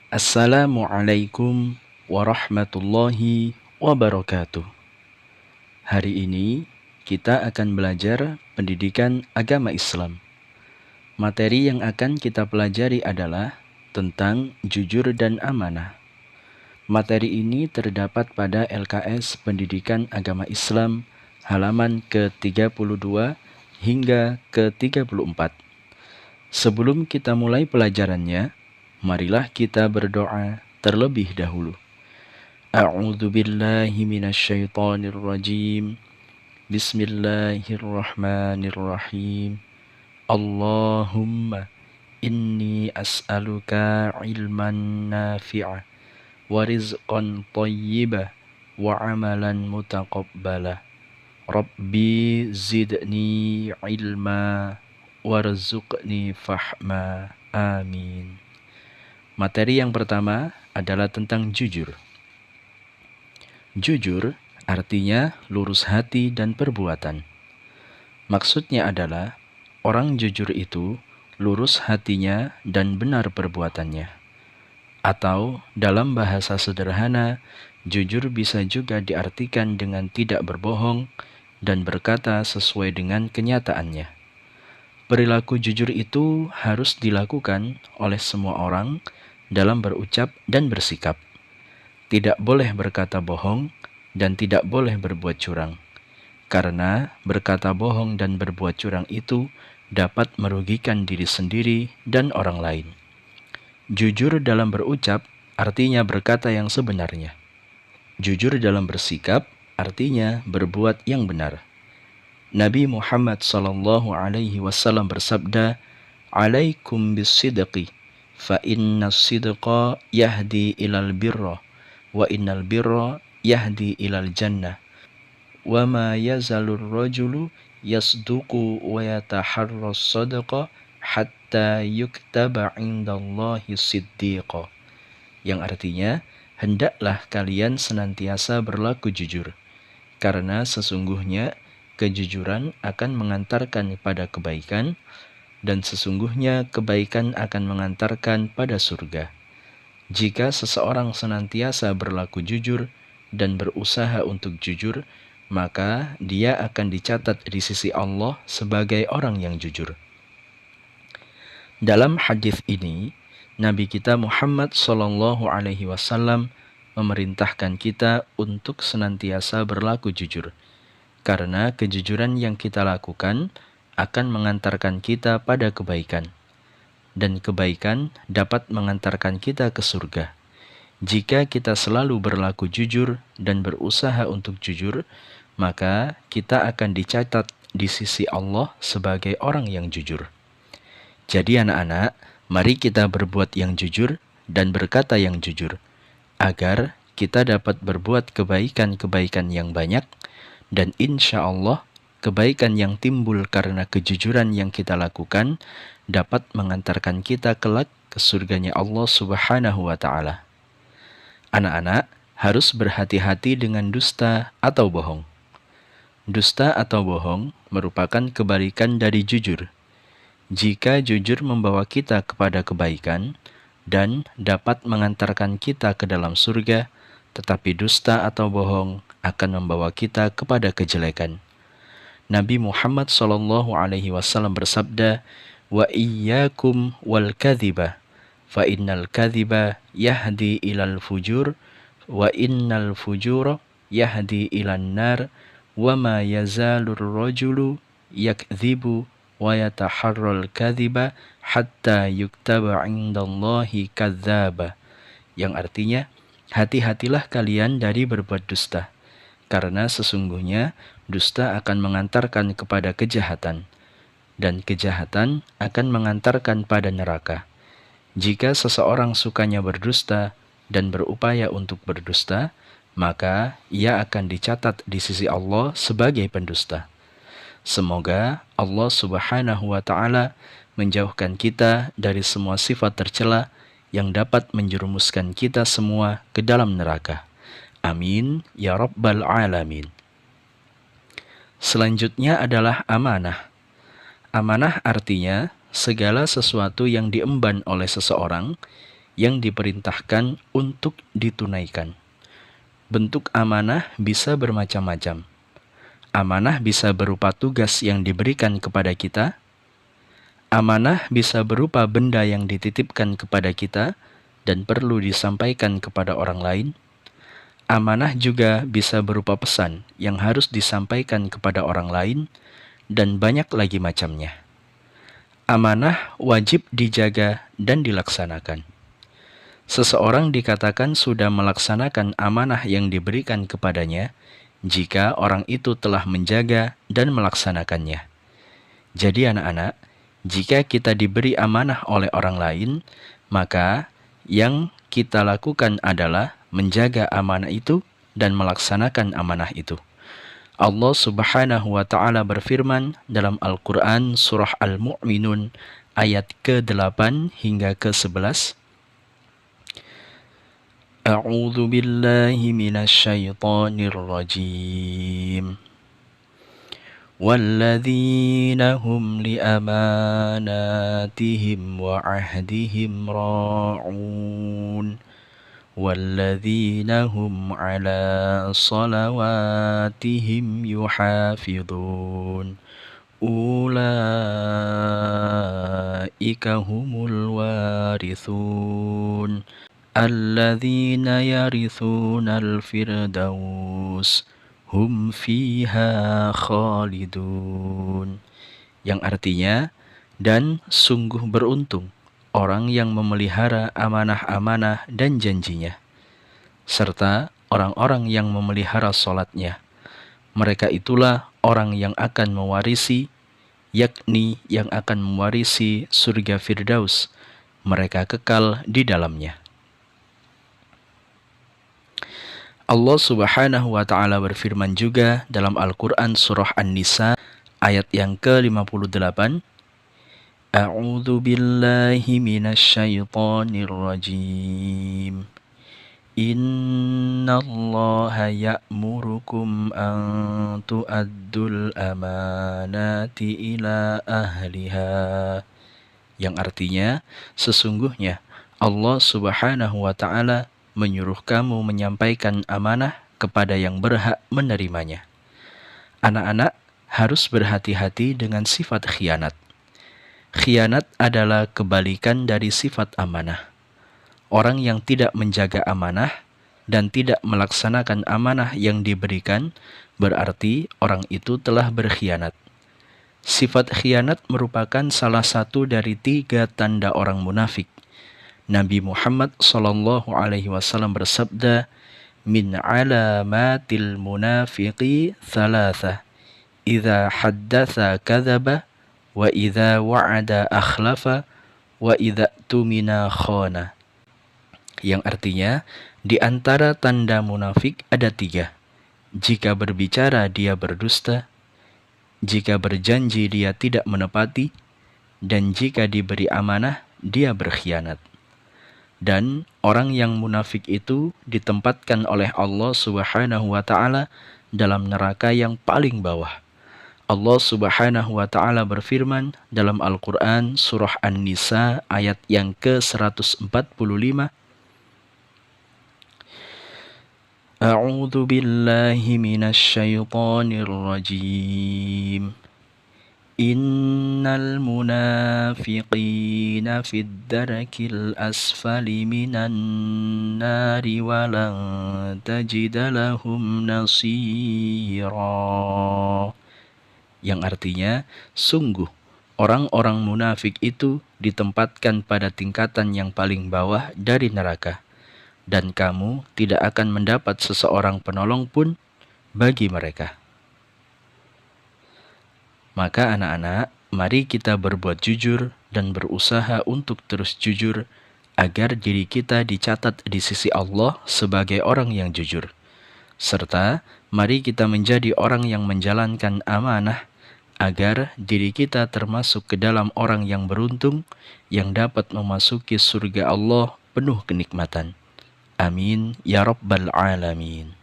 Assalamualaikum warahmatullahi wabarakatuh. Hari ini kita akan belajar pendidikan agama Islam. Materi yang akan kita pelajari adalah tentang jujur dan amanah. Materi ini terdapat pada LKS Pendidikan Agama Islam halaman ke-32 hingga ke-34. Sebelum kita mulai pelajarannya, marilah kita berdoa terlebih dahulu. A'udzu billahi minasyaitonir rajim. Bismillahirrahmanirrahim. Allahumma inni as'aluka ilman nafi'a wa rizqan thayyiba wa amalan mutaqabbala. Rabbi zidni ilma warzuqni fahma. Amin. Materi yang pertama adalah tentang jujur. Jujur artinya lurus hati dan perbuatan. Maksudnya adalah orang jujur itu lurus hatinya dan benar perbuatannya. Atau dalam bahasa sederhana, jujur bisa juga diartikan dengan tidak berbohong dan berkata sesuai dengan kenyataannya. Perilaku jujur itu harus dilakukan oleh semua orang dalam berucap dan bersikap. Tidak boleh berkata bohong dan tidak boleh berbuat curang. Karena berkata bohong dan berbuat curang itu dapat merugikan diri sendiri dan orang lain. Jujur dalam berucap artinya berkata yang sebenarnya. Jujur dalam bersikap artinya berbuat yang benar. Nabi Muhammad SAW bersabda, "Alaikum bis-sidqi, fa inna sidqa yahdi ilal birra, wa innal birra yahdi ilal jannah, wa ma yazalur rajulu yasduqu wa yataharra sadqa hatta yuktaba indallahi siddiqa." Yang artinya, hendaklah kalian senantiasa berlaku jujur, karena sesungguhnya kejujuran akan mengantarkan pada kebaikan, dan sesungguhnya kebaikan akan mengantarkan pada surga. Jika seseorang senantiasa berlaku jujur dan berusaha untuk jujur, maka dia akan dicatat di sisi Allah sebagai orang yang jujur. Dalam hadis ini, Nabi kita Muhammad SAW memerintahkan kita untuk senantiasa berlaku jujur. Karena kejujuran yang kita lakukan akan mengantarkan kita pada kebaikan. Dan kebaikan dapat mengantarkan kita ke surga. Jika kita selalu berlaku jujur dan berusaha untuk jujur, maka kita akan dicatat di sisi Allah sebagai orang yang jujur. Jadi anak-anak, mari kita berbuat yang jujur dan berkata yang jujur, agar kita dapat berbuat kebaikan-kebaikan yang banyak, dan insya Allah kebaikan yang timbul karena kejujuran yang kita lakukan dapat mengantarkan kita kelak ke surganya Allah Subhanahu wa Ta'ala. Anak-anak harus berhati-hati dengan dusta atau bohong. Dusta atau bohong merupakan kebalikan dari jujur. Jika jujur membawa kita kepada kebaikan dan dapat mengantarkan kita ke dalam surga, tetapi dusta atau bohong akan membawa kita kepada kejelekan. Nabi Muhammad SAW bersabda, "Wa iyyakum wal kadhiba, fa innal kadhiba yahdi ilal fujur, wa innal fujura yahdi ilan nar, wa ma yazalur rajulu yakdhibu wa yataharral kadhiba hatta yuktaba indallahi kadzdzaba." Yang artinya, hati-hatilah kalian dari berbuat dusta, karena sesungguhnya dusta akan mengantarkan kepada kejahatan, dan kejahatan akan mengantarkan pada neraka. Jika seseorang sukanya berdusta dan berupaya untuk berdusta, maka ia akan dicatat di sisi Allah sebagai pendusta. Semoga Allah Subhanahu wa Ta'ala menjauhkan kita dari semua sifat tercela yang dapat menjerumuskan kita semua ke dalam neraka. Amin ya rabbal alamin. Selanjutnya adalah amanah. Amanah artinya segala sesuatu yang diemban oleh seseorang yang diperintahkan untuk ditunaikan. Bentuk amanah bisa bermacam-macam. Amanah bisa berupa tugas yang diberikan kepada kita. Amanah bisa berupa benda yang dititipkan kepada kita dan perlu disampaikan kepada orang lain. Amanah juga bisa berupa pesan yang harus disampaikan kepada orang lain, dan banyak lagi macamnya. Amanah wajib dijaga dan dilaksanakan. Seseorang dikatakan sudah melaksanakan amanah yang diberikan kepadanya jika orang itu telah menjaga dan melaksanakannya. Jadi anak-anak, jika kita diberi amanah oleh orang lain, maka yang kita lakukan adalah menjaga amanah itu dan melaksanakan amanah itu. Allah Subhanahu wa Ta'ala berfirman dalam Al-Quran surah Al-Mu'minun ayat ke-8 hingga ke-11. A'udzu billahi minasyaitonir rajim. وَالَّذِينَ هُمْ لِأَمَانَاتِهِمْ وَعَهْدِهِمْ رَاعُونَ وَالَّذِينَ هُمْ عَلَى صَلَوَاتِهِمْ يُحَافِظُونَ أُولَئِكَ هُمُ الْوَارِثُونَ الَّذِينَ يَرِثُونَ الْفِرْدَوْسَ hum fiha khalidun, yang artinya, dan sungguh beruntung orang yang memelihara amanah-amanah dan janjinya, serta orang-orang yang memelihara salatnya. Mereka itulah orang yang akan mewarisi, yakni yang akan mewarisi surga Firdaus. Mereka kekal di dalamnya. Allah Subhanahu wa Ta'ala berfirman juga dalam Al-Quran surah An-Nisa ayat yang ke-58. A'udzu billahi minasyaitonir rajim. Innallaha ya'murukum an tu'addul amanati ila ahliha. Yang artinya, sesungguhnya Allah Subhanahu wa Ta'ala menyuruh kamu menyampaikan amanah kepada yang berhak menerimanya. Anak-anak harus berhati-hati dengan sifat khianat. Khianat adalah kebalikan dari sifat amanah. Orang yang tidak menjaga amanah dan tidak melaksanakan amanah yang diberikan, berarti orang itu telah berkhianat. Sifat khianat merupakan salah satu dari 3 tanda orang munafik. Nabi Muhammad SAW bersabda, min alamatil munafiqi thalatha, idza haddatha kadzaba, wa idza wa'ada akhlafa, wa idza tumina khana. Yang artinya, di antara tanda munafik ada 3. Jika berbicara dia berdusta, jika berjanji dia tidak menepati, dan jika diberi amanah dia berkhianat. Dan orang yang munafik itu ditempatkan oleh Allah Subhanahu wa Ta'ala dalam neraka yang paling bawah. Allah Subhanahu wa Ta'ala berfirman dalam Al-Quran surah An-Nisa ayat yang ke-145. A'udzu billahi minasyaitonir rajim. Innal munafiqina fid darakil asfali minan nari wa lan tajida lahum nasira. Yang artinya, sungguh orang-orang munafik itu ditempatkan pada tingkatan yang paling bawah dari neraka, dan kamu tidak akan mendapat seseorang penolong pun bagi mereka. Maka anak-anak, mari kita berbuat jujur dan berusaha untuk terus jujur agar diri kita dicatat di sisi Allah sebagai orang yang jujur. Serta mari kita menjadi orang yang menjalankan amanah agar diri kita termasuk ke dalam orang yang beruntung yang dapat memasuki surga Allah penuh kenikmatan. Amin ya rabbal alamin.